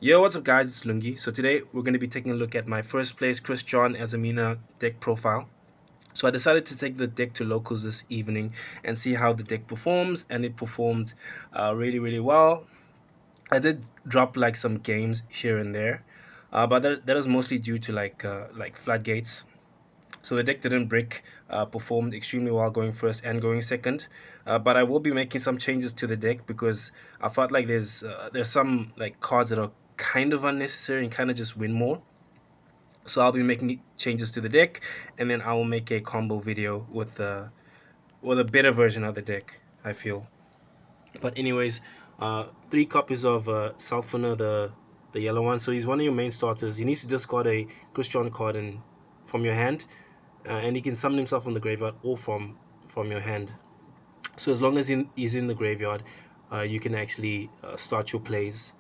Yo, what's up guys, it's Lungi. So today we're going to be taking a look at my first place Crystron Azamina deck profile. So I decided to take the deck to locals this evening and see how the deck performs, and it performed really well. I did drop like some games here and there, but that was mostly due to like floodgates. So the deck didn't break, performed extremely well going first and going second. But I will be making some changes to the deck because I felt like there's some like cards that are kind of unnecessary and kind of just win more. So I'll be making changes to the deck, and then I will make a combo video with a better version of the deck, I feel. But anyways, three copies of Salfiner, the yellow one. So he's one of your main starters. You need to discard a Crystron card from your hand, and he can summon himself from the graveyard or from your hand. So as long as he's in the graveyard, you can actually start your plays.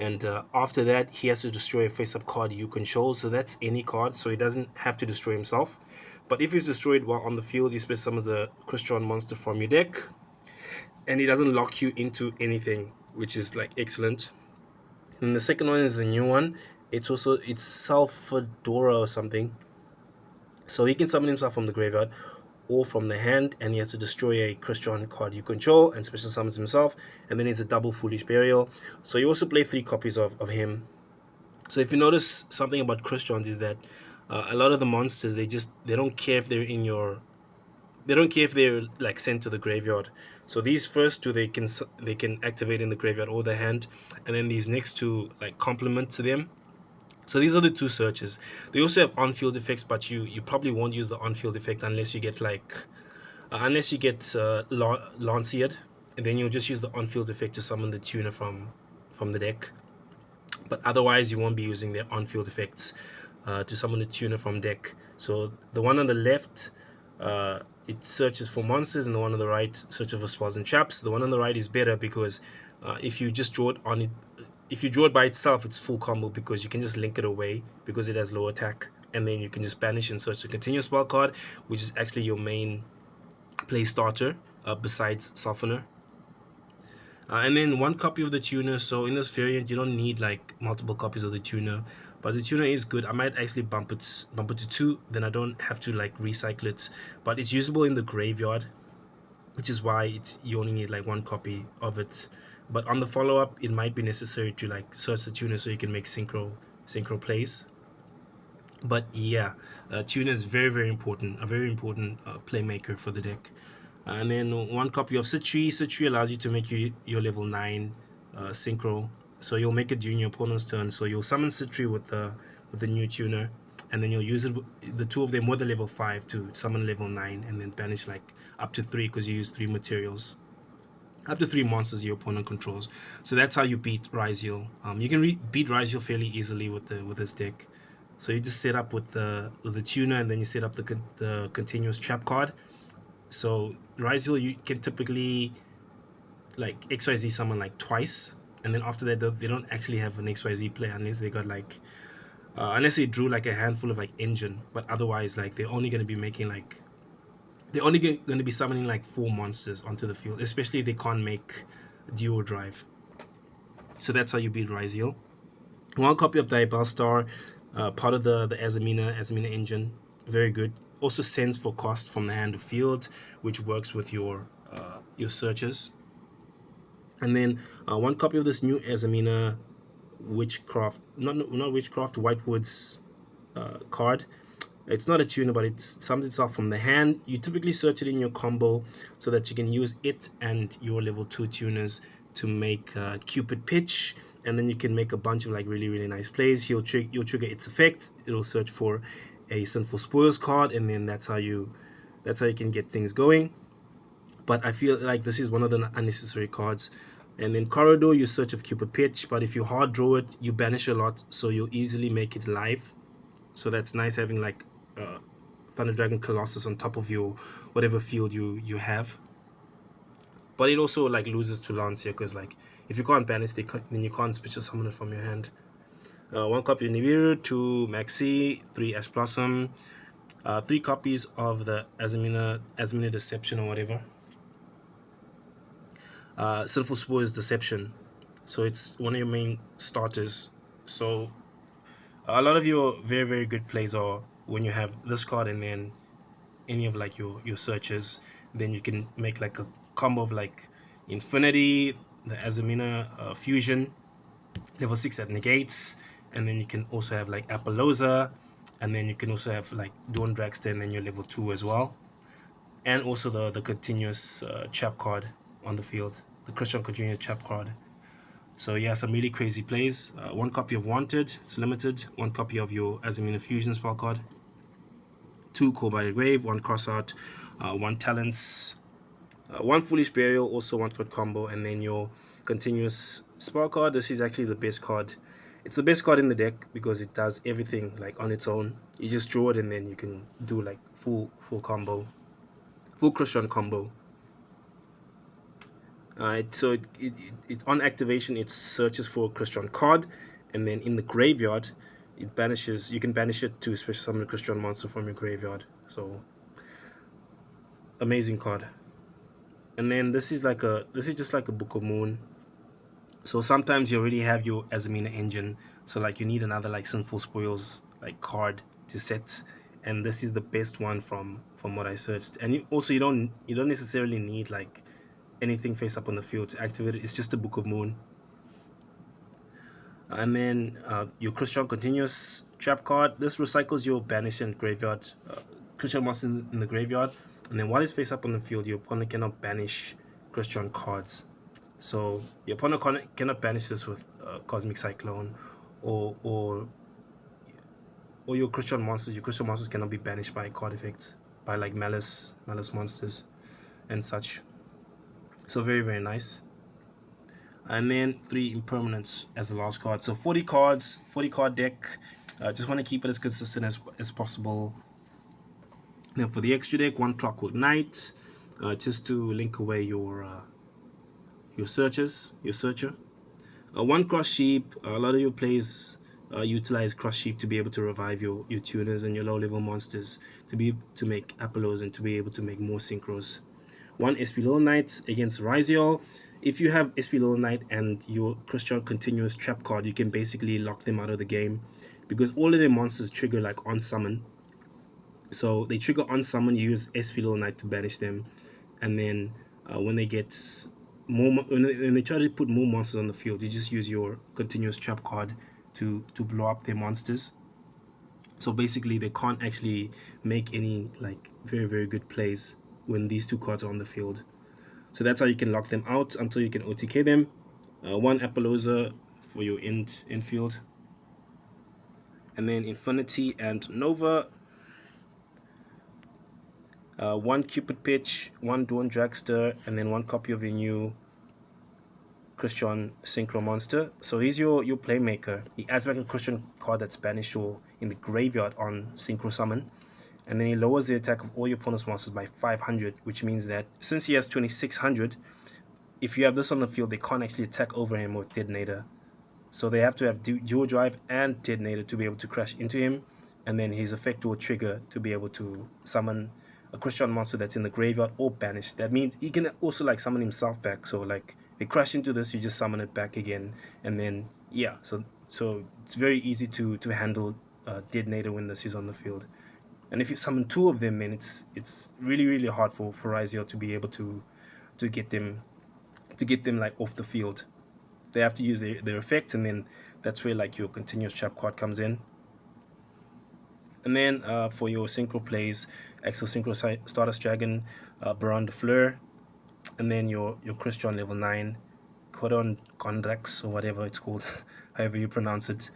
And after that, he has to destroy a face-up card you control. So that's any card, so he doesn't have to destroy himself. But if he's destroyed while on the field, you special summons a Crystron monster from your deck, and he doesn't lock you into anything, which is like excellent. And the second one is the new one. It's Salvadora or something. So he can summon himself from the graveyard or from the hand, and he has to destroy a Crystron card you control and special summons himself. And then he's a double Foolish Burial. So you also play 3 copies of him. So if you notice something about Crystrons is that a lot of the monsters they don't care if they're in your they don't care if they're like sent to the graveyard. So these first two they can activate in the graveyard or the hand, and then these next two like complement to them. So these are the two searches. They also have on-field effects, but you probably won't use the on-field effect unless you get Lanceiad, and then you'll just use the on-field effect to summon the tuner from the deck. But otherwise, you won't be using their on-field effects to summon the tuner from deck. So the one on the left, it searches for monsters, and the one on the right searches for spells and traps. The one on the right is better because if you just draw it on it, if you draw it by itself, it's full combo because you can just link it away because it has low attack, and then you can just banish and search the continuous spell card, which is actually your main play starter besides Softener. And then 1 copy of the tuner. So in this variant, you don't need like multiple copies of the tuner, but the tuner is good. I might actually bump it to 2, then I don't have to like recycle it. But it's usable in the graveyard, which is why you only need like 1 copy of it. But on the follow up, it might be necessary to like search the tuner so you can make synchro plays. But yeah, tuner is very important, a very important playmaker for the deck. And then 1 copy of Citri. Citri allows you to make your level 9 synchro. So you'll make it during your opponent's turn. So you'll summon Citri with the new tuner, and then you'll use it, the two of them with the level 5 to summon level 9, and then banish like up to 3 because you use 3 materials. Up to 3 monsters your opponent controls. So that's how you beat Ryziel. You can beat Ryziel fairly easily with this deck. So you just set up with the tuner, and then you set up the continuous trap card. So Ryziel, you can typically like XYZ someone like twice, and then after that they don't actually have an XYZ play unless they got like unless they drew like a handful of like engine. But otherwise, like they're only going to be making like they're only going to be summoning like 4 monsters onto the field, especially if they can't make duo drive. So that's how you beat Ryziel. 1 copy of Diabell Star, part of the Azamina engine, very good. Also sends for cost from the hand to field, which works with your searches. And then 1 copy of this new Azamina Witchcraft, not Witchcraft, Whitewood's card. It's not a tuner, but it sums itself from the hand. You typically search it in your combo so that you can use it and your level 2 tuners to make Cupid Pitch, and then you can make a bunch of like really nice plays. You'll trigger its effect. It'll search for a Sinful Spoils card, and then that's how you can get things going. But I feel like this is one of the unnecessary cards. And in Corridor, you search of Cupid Pitch, but if you hard draw it, you banish a lot, so you'll easily make it live. So that's nice having like Thunder Dragon Colossus on top of your whatever field you have. But it also like loses to Lancia because like if you can't banish, then you can't special summon it from your hand. 1 copy of Nibiru, 2 Maxi, 3 Ash Blossom, 3 copies of the Azamina Deception or whatever. Sinful Spore is Deception, so it's one of your main starters. So a lot of your very very good plays are when you have this card and then any of like your searches, then you can make like a combo of like Infinity, the Azamina fusion, level 6 that negates, and then you can also have like Appaloosa, and then you can also have like Dawn Dragster, and then your level 2 as well, and also the continuous trap card on the field, the Crystron continuous trap card. So yeah, some really crazy plays. One copy of Wanted, it's limited. One copy of your Azamina Fusion spell card. 2 Call by the Grave, 1 Cross Out, 1 Talents, 1 Foolish Burial, also 1 card combo, and then your continuous spell card. This is actually the best card. It's the best card in the deck because it does everything like on its own. You just draw it and then you can do like full combo, full Crystron combo. So it on activation it searches for a Crystron card, and then in the graveyard it banishes. You can banish it to special summon a Crystron monster from your graveyard. So amazing card. And then this is just like a Book of Moon. So sometimes you already have your Azamina engine, so like you need another like Sinful Spoils like card to set, and this is the best one from what I searched. And you don't necessarily need like anything face up on the field to activate it. It's just a Book of Moon. And then your Crystron Continuous Trap card. This recycles your banish and graveyard Crystron monster in the graveyard, and then while it's face up on the field, your opponent cannot banish Crystron cards. So your opponent cannot banish this with Cosmic Cyclone, or your Crystron monsters. Your Crystron monsters cannot be banished by card effects, by like Malice monsters and such. So very very nice. And then 3 Impermanents as the last card. So 40 cards, 40 card deck. Just want to keep it as consistent as possible. Then for the extra deck, 1 Clockwork Knight, just to link away your searcher. 1 Cross Sheep. A lot of your plays utilize Cross Sheep to be able to revive your tuners and your low level monsters, to make Apollos and to be able to make more synchros. 1 SP Little Knight against Rizio. If you have SP Little Knight and your Crystron Continuous Trap card, you can basically lock them out of the game, because all of their monsters trigger like on summon. So they trigger on summon, you use SP Little Knight to banish them, and then when they get more, when they try to put more monsters on the field, you just use your Continuous Trap card to blow up their monsters. So basically they can't actually make any like very very good plays when these 2 cards are on the field. So that's how you can lock them out until you can OTK them. 1 Appaloosa for your infield, and then Infinity and Nova. 1 Cupid Pitch, 1 Dawn Dragster, and then 1 copy of your new Crystron Synchro monster. So he's your playmaker. He adds back a Crystron card that's banished or in the graveyard on Synchro Summon, and then he lowers the attack of all your opponent's monsters by 500, which means that since he has 2600, if you have this on the field, they can't actually attack over him with Detonator. So they have to have Dual Drive and Detonator to be able to crash into him, and then his effect will trigger to be able to summon a Crystron monster that's in the graveyard or banished. That means he can also like summon himself back. So like they crash into this, you just summon it back again, and then yeah. So it's very easy to handle Detonator when this is on the field. And if you summon 2 of them, then it's really really hard for Rizio to be able to get them like off the field. They have to use their effects, and then that's where like your Continuous Trap card comes in. And then for your synchro plays, Exo Synchro Stardust Dragon, Baron de Fleur, and then your Crystron level 9, Codon Condrax, or whatever it's called, however you pronounce it.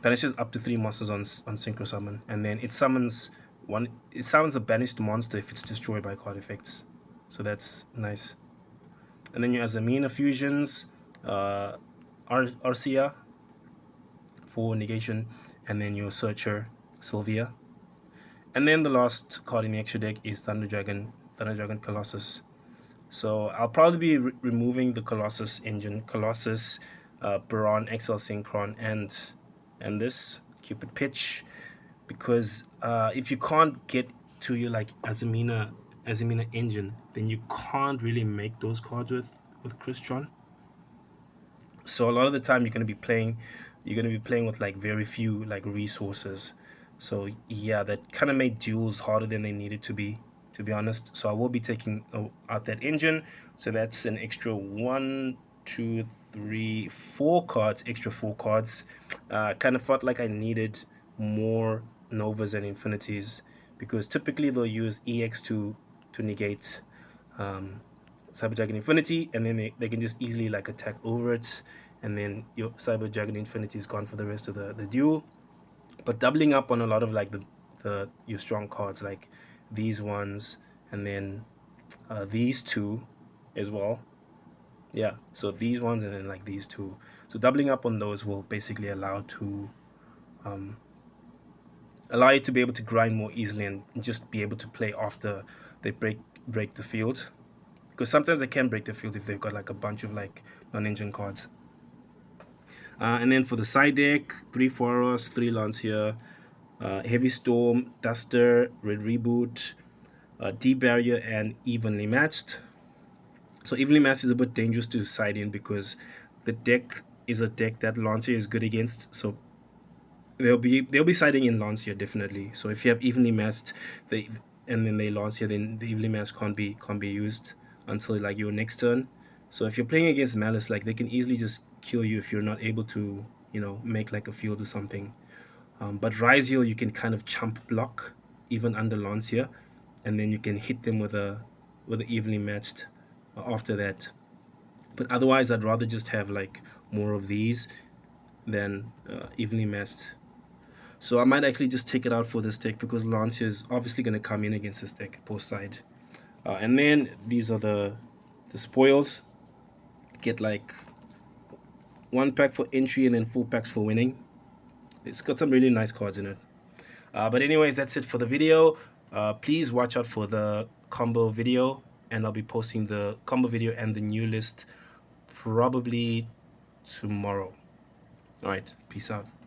Banishes up to 3 monsters on Synchro Summon, and then it summons a banished monster if it's destroyed by card effects. So that's nice. And then your Azamina fusions, Arcia for negation, and then your Searcher, Sylvia. And then the last card in the extra deck is Thunder Dragon Colossus. So I'll probably be removing the Colossus engine, Colossus, Baron, XL Synchron, and this Cupid Pitch, because if you can't get to your like Azamina engine, then you can't really make those cards with Crystron. So a lot of the time you're going to be playing you're going to be playing with like very few like resources. So yeah, that kind of made duels harder than they needed to be honest. So I will be taking out that engine. So that's an extra one, two, three, 4 cards, extra 4 cards. Kind of felt like I needed more Novas and Infinities, because typically they'll use EX to negate um, Cyber Dragon Infinity, and then they can just easily like attack over it, and then your Cyber Dragon Infinity is gone for the rest of the duel. But doubling up on a lot of like the your strong cards, like these ones, and then these two as well. Yeah, so these ones and then like these two. So doubling up on those will basically um, allow you to be able to grind more easily and just be able to play after they break the field, because sometimes they can break the field if they've got like a bunch of like non-engine cards. And then for the side deck, 3 Foros, 3 Lancia, Heavy Storm, Duster, Red Reboot, D-Barrier, and Evenly Matched. So Evenly Matched is a bit dangerous to side in because the deck is a deck that Lancia is good against. So they'll be siding in Lancia definitely. So if you have evenly matched, they and then they Lancia, then the evenly matched can't be used until like your next turn. So if you're playing against Malice, like they can easily just kill you if you're not able to, make like a field or something. But Rizio, you can kind of chump block even under Lancia, and then you can hit them with a evenly matched after that. But otherwise, I'd rather just have like more of these than evenly matched. So I might actually just take it out for this deck because Lancia is obviously going to come in against this deck, post side. And then these are the spoils. Get like 1 pack for entry and then 4 packs for winning. It's got some really nice cards in it. But anyways, that's it for the video. Please watch out for the combo video, and I'll be posting the combo video and the new list probably tomorrow. All right, peace out.